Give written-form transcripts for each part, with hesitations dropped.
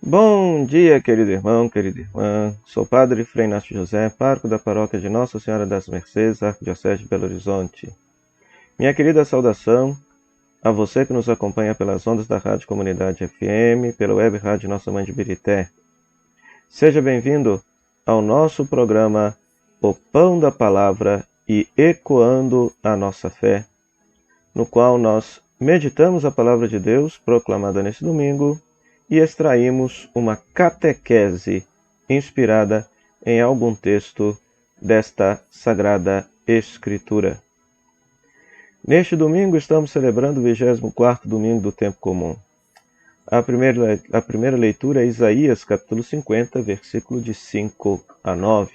Bom dia, querido irmão, querida irmã. Sou Padre Frei Inácio José, pároco da paróquia de Nossa Senhora das Mercês, Arquidiocese de Belo Horizonte. Minha querida saudação a você que nos acompanha pelas ondas da Rádio Comunidade FM, pela Web Rádio Nossa Mãe de Birité. Seja bem-vindo ao nosso programa O Pão da Palavra e Ecoando a Nossa Fé, no qual nós meditamos a Palavra de Deus proclamada nesse domingo e extraímos uma catequese inspirada em algum texto desta Sagrada Escritura. Neste domingo estamos celebrando o 24º domingo do Tempo Comum. A primeira leitura é Isaías, capítulo 50, versículo de 5 a 9.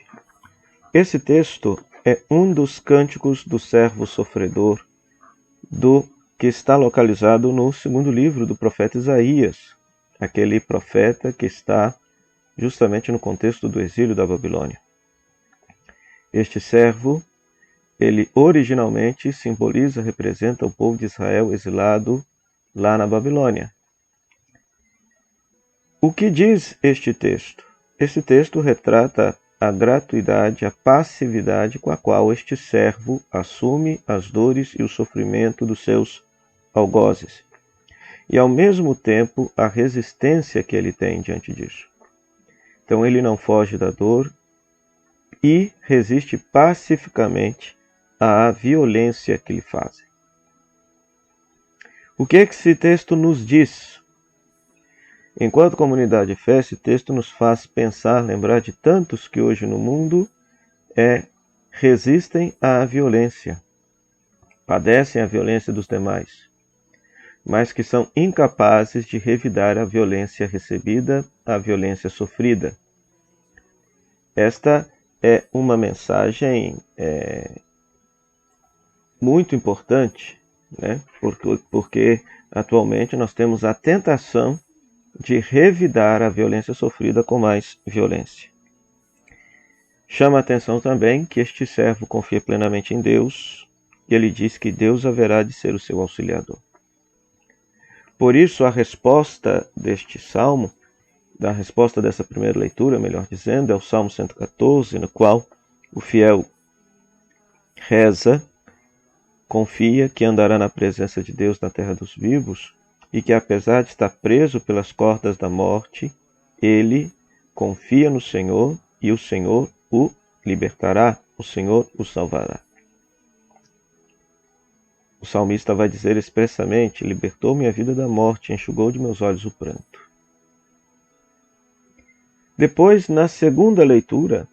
Esse texto é um dos cânticos do servo sofredor, que está localizado no segundo livro do profeta Isaías, aquele profeta que está justamente no contexto do exílio da Babilônia. Este servo, ele originalmente representa o povo de Israel exilado lá na Babilônia. O que diz este texto? Este texto retrata a gratuidade, a passividade com a qual este servo assume as dores e o sofrimento dos seus algozes, e ao mesmo tempo a resistência que ele tem diante disso. Então ele não foge da dor e resiste pacificamente à violência que lhe fazem. O que esse texto nos diz? Enquanto comunidade de fé, esse texto nos faz pensar, lembrar de tantos que hoje no mundo resistem à violência, padecem a violência dos demais, mas que são incapazes de revidar a violência recebida, a violência sofrida. Esta é uma mensagem muito importante, né? Porque atualmente nós temos a tentação de revidar a violência sofrida com mais violência. Chama a atenção também que este servo confia plenamente em Deus, e ele diz que Deus haverá de ser o seu auxiliador. Por isso, a resposta deste salmo, da resposta dessa primeira leitura, melhor dizendo, é o Salmo 114, no qual o fiel reza, confia que andará na presença de Deus na terra dos vivos e que, apesar de estar preso pelas cordas da morte, ele confia no Senhor e o Senhor o libertará, o Senhor o salvará. O salmista vai dizer expressamente: libertou minha vida da morte, enxugou de meus olhos o pranto. Depois, na segunda leitura,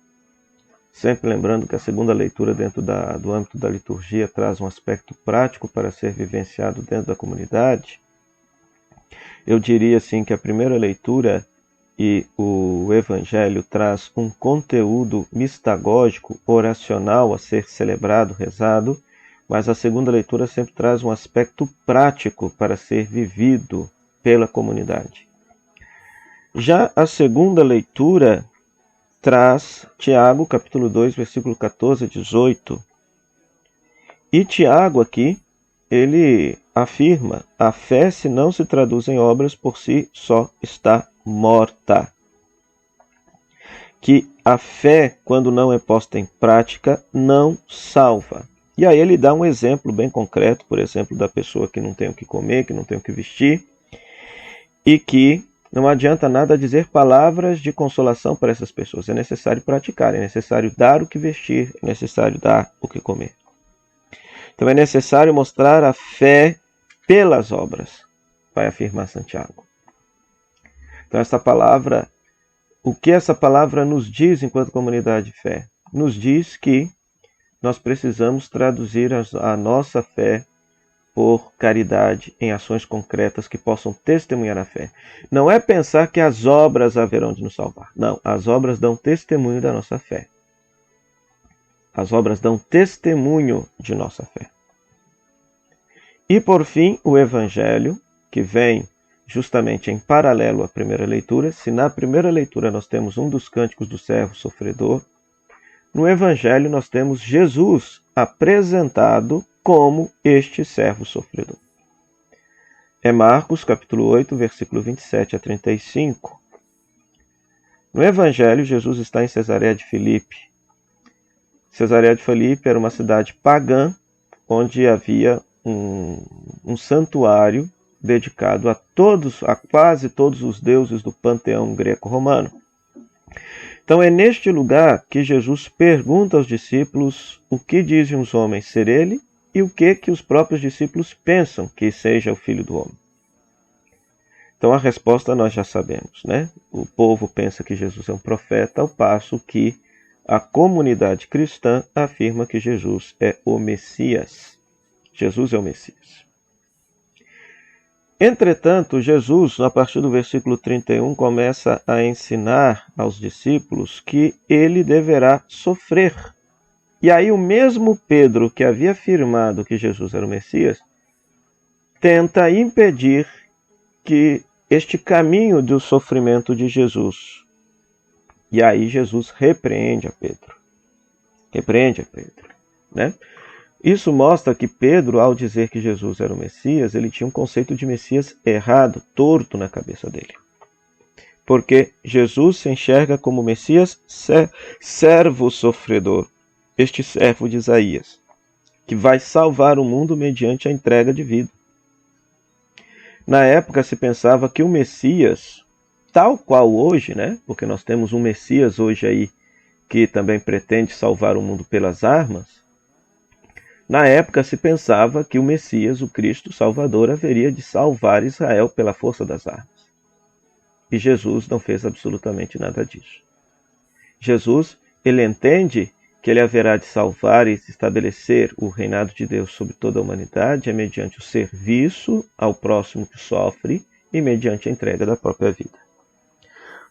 sempre lembrando que a segunda leitura dentro do âmbito da liturgia traz um aspecto prático para ser vivenciado dentro da comunidade, eu diria assim que a primeira leitura e o Evangelho traz um conteúdo mistagógico, oracional a ser celebrado, rezado, mas a segunda leitura sempre traz um aspecto prático para ser vivido pela comunidade. Já a segunda leitura traz Tiago, capítulo 2, versículo 14 a 18. E Tiago aqui, ele afirma: a fé, se não se traduz em obras, por si só está morta. Que a fé, quando não é posta em prática, não salva. E aí ele dá um exemplo bem concreto, por exemplo, da pessoa que não tem o que comer, que não tem o que vestir, e que não adianta nada dizer palavras de consolação para essas pessoas. É necessário praticar, é necessário dar o que vestir, é necessário dar o que comer. Então é necessário mostrar a fé pelas obras, vai afirmar Santiago. Então essa palavra, o que essa palavra nos diz enquanto comunidade de fé? Nos diz que nós precisamos traduzir a nossa fé por caridade em ações concretas que possam testemunhar a fé. Não é pensar que as obras haverão de nos salvar. Não, as obras dão testemunho da nossa fé. As obras dão testemunho de nossa fé. E por fim, o Evangelho, que vem justamente em paralelo à primeira leitura. Se na primeira leitura nós temos um dos cânticos do servo sofredor, no Evangelho nós temos Jesus apresentado como este servo sofredor. É Marcos, capítulo 8, versículo 27 a 35. No Evangelho, Jesus está em Cesareia de Filipe. Cesareia de Filipe era uma cidade pagã, onde havia um santuário dedicado a quase todos os deuses do panteão greco-romano. Então é neste lugar que Jesus pergunta aos discípulos o que dizem os homens ser ele e o que os próprios discípulos pensam que seja o Filho do Homem. Então a resposta nós já sabemos, né? O povo pensa que Jesus é um profeta, ao passo que a comunidade cristã afirma que Jesus é o Messias. Jesus é o Messias. Entretanto, Jesus, a partir do versículo 31, começa a ensinar aos discípulos que ele deverá sofrer. E aí o mesmo Pedro que havia afirmado que Jesus era o Messias, tenta impedir que este caminho do sofrimento de Jesus. E aí Jesus repreende a Pedro. Né? Isso mostra que Pedro, ao dizer que Jesus era o Messias, ele tinha um conceito de Messias errado, torto na cabeça dele. Porque Jesus se enxerga como Messias servo sofredor, este servo de Isaías, que vai salvar o mundo mediante a entrega de vida. Na época se pensava que o Messias, tal qual hoje, né? Porque nós temos um Messias hoje aí que também pretende salvar o mundo pelas armas. Na época se pensava que o Messias, o Cristo Salvador, haveria de salvar Israel pela força das armas. E Jesus não fez absolutamente nada disso. Jesus, ele entende que ele haverá de salvar e estabelecer o reinado de Deus sobre toda a humanidade mediante o serviço ao próximo que sofre e mediante a entrega da própria vida.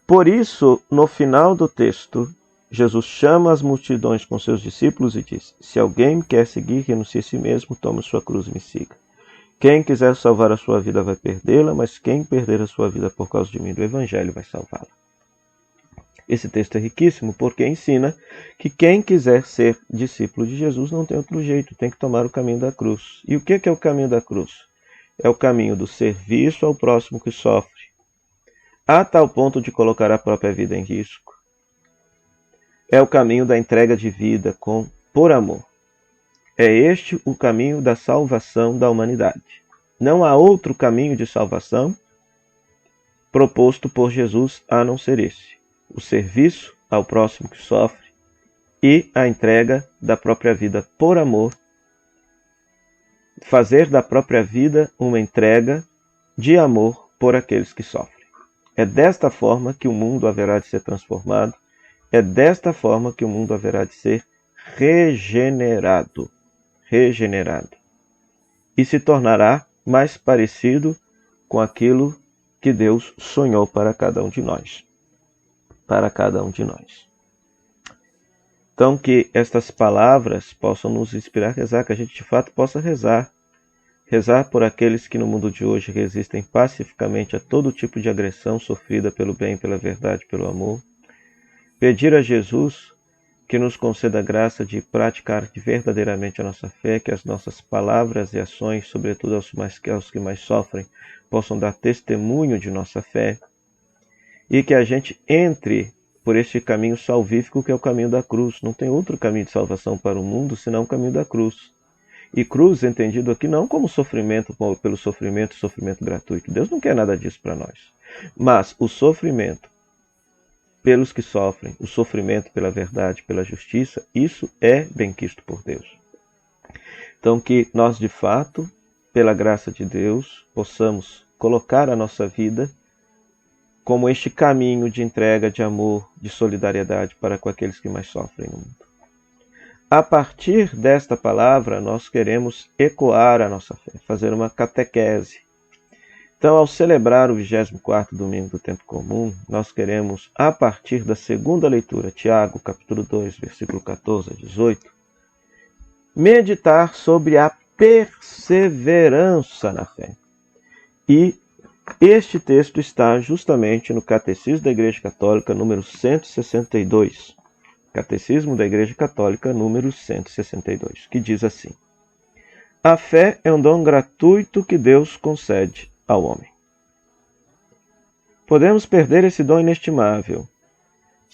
Por isso, no final do texto, Jesus chama as multidões com seus discípulos e diz: se alguém me quer seguir, renuncie a si mesmo, tome sua cruz e me siga. Quem quiser salvar a sua vida vai perdê-la, mas quem perder a sua vida por causa de mim do Evangelho vai salvá-la. Esse texto é riquíssimo porque ensina que quem quiser ser discípulo de Jesus não tem outro jeito, tem que tomar o caminho da cruz. E o que é o caminho da cruz? É o caminho do serviço ao próximo que sofre, a tal ponto de colocar a própria vida em risco. É o caminho da entrega de vida por amor. É este o caminho da salvação da humanidade. Não há outro caminho de salvação proposto por Jesus a não ser esse. O serviço ao próximo que sofre e a entrega da própria vida por amor. Fazer da própria vida uma entrega de amor por aqueles que sofrem. É desta forma que o mundo haverá de ser transformado. É desta forma que o mundo haverá de ser regenerado. E se tornará mais parecido com aquilo que Deus sonhou para cada um de nós. Então, que estas palavras possam nos inspirar a rezar, que a gente de fato possa rezar. Rezar por aqueles que no mundo de hoje resistem pacificamente a todo tipo de agressão sofrida pelo bem, pela verdade, pelo amor. Pedir a Jesus que nos conceda a graça de praticar verdadeiramente a nossa fé, que as nossas palavras e ações, sobretudo aos que mais sofrem, possam dar testemunho de nossa fé, e que a gente entre por este caminho salvífico que é o caminho da cruz. Não tem outro caminho de salvação para o mundo senão o caminho da cruz. E cruz entendido aqui não como sofrimento, pelo sofrimento gratuito. Deus não quer nada disso para nós. Mas o sofrimento pelos que sofrem, o sofrimento pela verdade, pela justiça, isso é benquisto por Deus. Então que nós, de fato, pela graça de Deus, possamos colocar a nossa vida como este caminho de entrega, de amor, de solidariedade para com aqueles que mais sofrem no mundo. A partir desta palavra, nós queremos ecoar a nossa fé, fazer uma catequese. Então, ao celebrar o 24º domingo do tempo comum, nós queremos, a partir da segunda leitura, Tiago, capítulo 2, versículo 14 a 18, meditar sobre a perseverança na fé. E este texto está justamente no Catecismo da Igreja Católica, número 162. Catecismo da Igreja Católica, número 162, que diz assim: a fé é um dom gratuito que Deus concede ao homem. Podemos perder esse dom inestimável,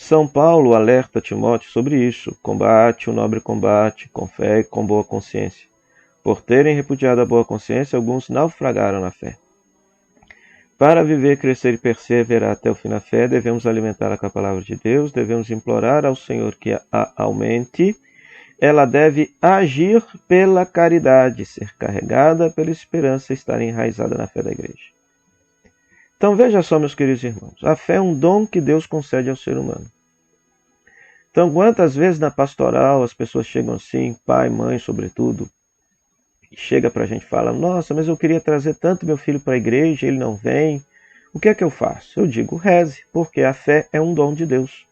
São Paulo alerta Timóteo sobre isso. Combate o nobre combate, com fé e com boa consciência. Por terem repudiado a boa consciência, alguns naufragaram na fé. Para viver, crescer e perseverar até o fim na fé, devemos alimentar com a palavra de Deus, devemos implorar ao Senhor que a aumente. Ela deve agir pela caridade, ser carregada pela esperança e estar enraizada na fé da igreja. Então veja só, meus queridos irmãos, a fé é um dom que Deus concede ao ser humano. Então quantas vezes na pastoral as pessoas chegam assim, pai, mãe, sobretudo, e chega para a gente e fala, nossa, mas eu queria trazer tanto meu filho para a igreja, ele não vem. O que é que eu faço? Eu digo, reze, porque a fé é um dom de Deus.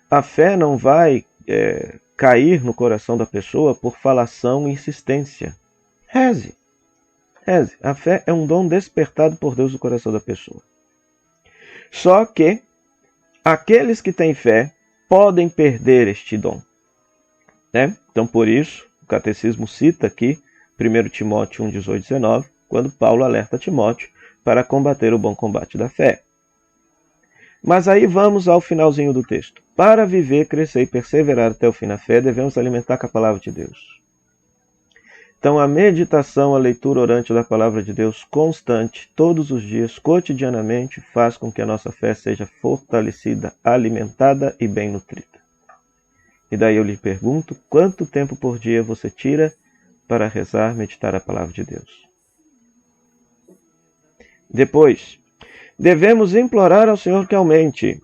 A fé não vai cair no coração da pessoa por falação e insistência. Reze. Reze. A fé é um dom despertado por Deus no coração da pessoa. Só que aqueles que têm fé podem perder este dom. Né? Então, por isso, o catecismo cita aqui 1 Timóteo 1, 18, 19, quando Paulo alerta Timóteo para combater o bom combate da fé. Mas aí vamos ao finalzinho do texto. Para viver, crescer e perseverar até o fim na fé, devemos alimentar com a palavra de Deus. Então, a meditação, a leitura orante da palavra de Deus constante, todos os dias, cotidianamente, faz com que a nossa fé seja fortalecida, alimentada e bem nutrida. E daí eu lhe pergunto, quanto tempo por dia você tira para rezar, meditar a palavra de Deus? Depois, devemos implorar ao Senhor que aumente.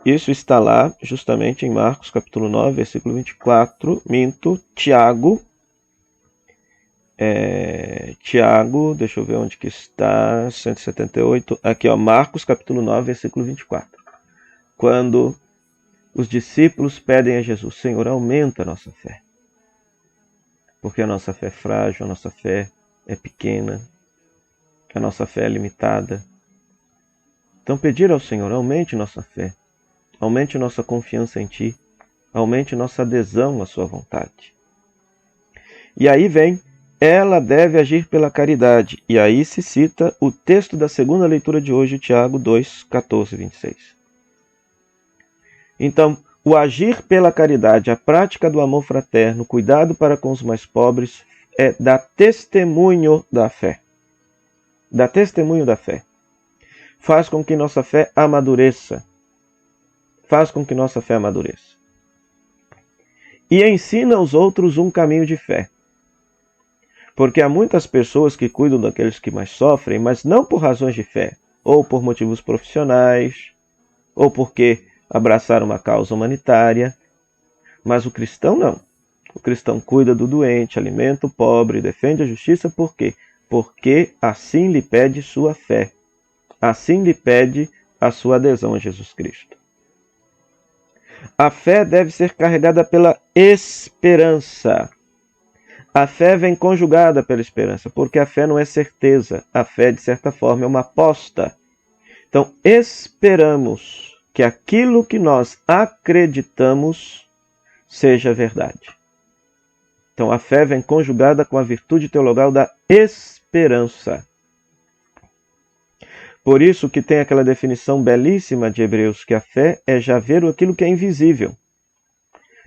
Isso está lá, justamente em Marcos, capítulo 9, versículo 24, Tiago, deixa eu ver onde que está, 178, aqui ó, Marcos, capítulo 9, versículo 24. Quando os discípulos pedem a Jesus, Senhor, aumenta a nossa fé. Porque a nossa fé é frágil, a nossa fé é pequena, a nossa fé é limitada. Então pedir ao Senhor, aumente nossa fé, aumente nossa confiança em Ti, aumente nossa adesão à Sua vontade. E aí vem, ela deve agir pela caridade. E aí se cita o texto da segunda leitura de hoje, Tiago 2, 14 e 26. Então, o agir pela caridade, a prática do amor fraterno, cuidado para com os mais pobres, dá testemunho da fé. Dá testemunho da fé. Faz com que nossa fé amadureça. Faz com que nossa fé amadureça. E ensina aos outros um caminho de fé. Porque há muitas pessoas que cuidam daqueles que mais sofrem, mas não por razões de fé, ou por motivos profissionais, ou porque abraçar uma causa humanitária, mas o cristão não. O cristão cuida do doente, alimenta o pobre, defende a justiça, por quê? Porque assim lhe pede sua fé, assim lhe pede a sua adesão a Jesus Cristo. A fé deve ser carregada pela esperança. A fé vem conjugada pela esperança, porque a fé não é certeza, a fé, de certa forma, é uma aposta. Então, esperamos que aquilo que nós acreditamos seja verdade. Então, a fé vem conjugada com a virtude teologal da esperança. Por isso que tem aquela definição belíssima de Hebreus, que a fé é já ver aquilo que é invisível.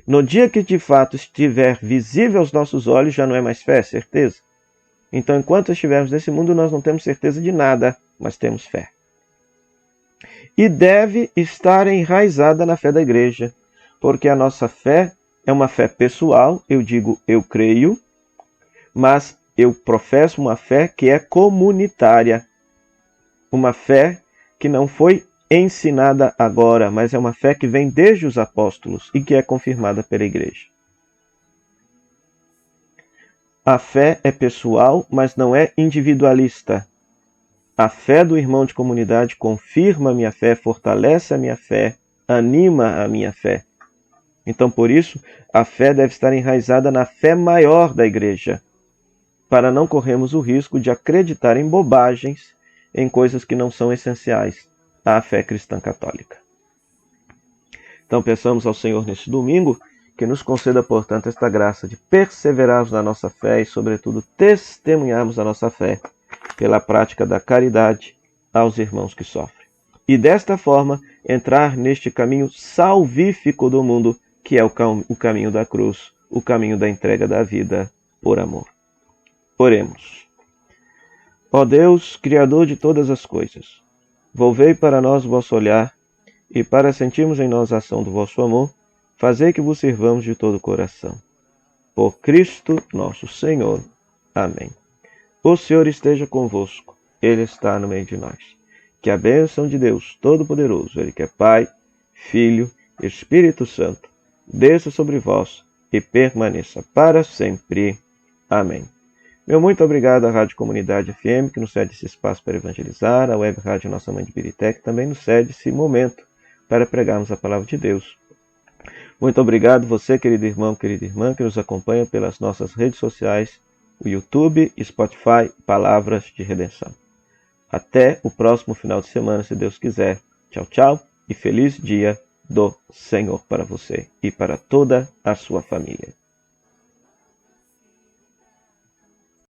No dia que de fato estiver visível aos nossos olhos, já não é mais fé, é certeza. Então, enquanto estivermos nesse mundo, nós não temos certeza de nada, mas temos fé. E deve estar enraizada na fé da igreja, porque a nossa fé é uma fé pessoal, eu digo eu creio, mas eu professo uma fé que é comunitária. Uma fé que não foi ensinada agora, mas é uma fé que vem desde os apóstolos e que é confirmada pela igreja. A fé é pessoal, mas não é individualista. A fé do irmão de comunidade confirma a minha fé, fortalece a minha fé, anima a minha fé. Então, por isso, a fé deve estar enraizada na fé maior da igreja, para não corrermos o risco de acreditar em bobagens, em coisas que não são essenciais à fé cristã católica. Então, peçamos ao Senhor neste domingo que nos conceda, portanto, esta graça de perseverarmos na nossa fé e, sobretudo, testemunharmos a nossa fé pela prática da caridade aos irmãos que sofrem. e desta forma entrar neste caminho salvífico do mundo, que é o caminho da cruz, o caminho da entrega da vida por amor. Oremos. Ó Deus, Criador de todas as coisas, volvei para nós o vosso olhar, e para sentirmos em nós a ação do vosso amor, fazei que vos sirvamos de todo o coração. Por Cristo nosso Senhor. Amém. O Senhor esteja convosco, Ele está no meio de nós. Que a bênção de Deus Todo-Poderoso, Ele que é Pai, Filho e Espírito Santo, desça sobre vós e permaneça para sempre. Amém. Meu muito obrigado à Rádio Comunidade FM, que nos cede esse espaço para evangelizar, à Web Rádio Nossa Mãe de Birité, que também nos cede esse momento para pregarmos a Palavra de Deus. Muito obrigado você, querido irmão, querida irmã, que nos acompanha pelas nossas redes sociais, o YouTube e Spotify, Palavras de Redenção. Até o próximo final de semana, se Deus quiser. Tchau, tchau e feliz dia do Senhor para você e para toda a sua família.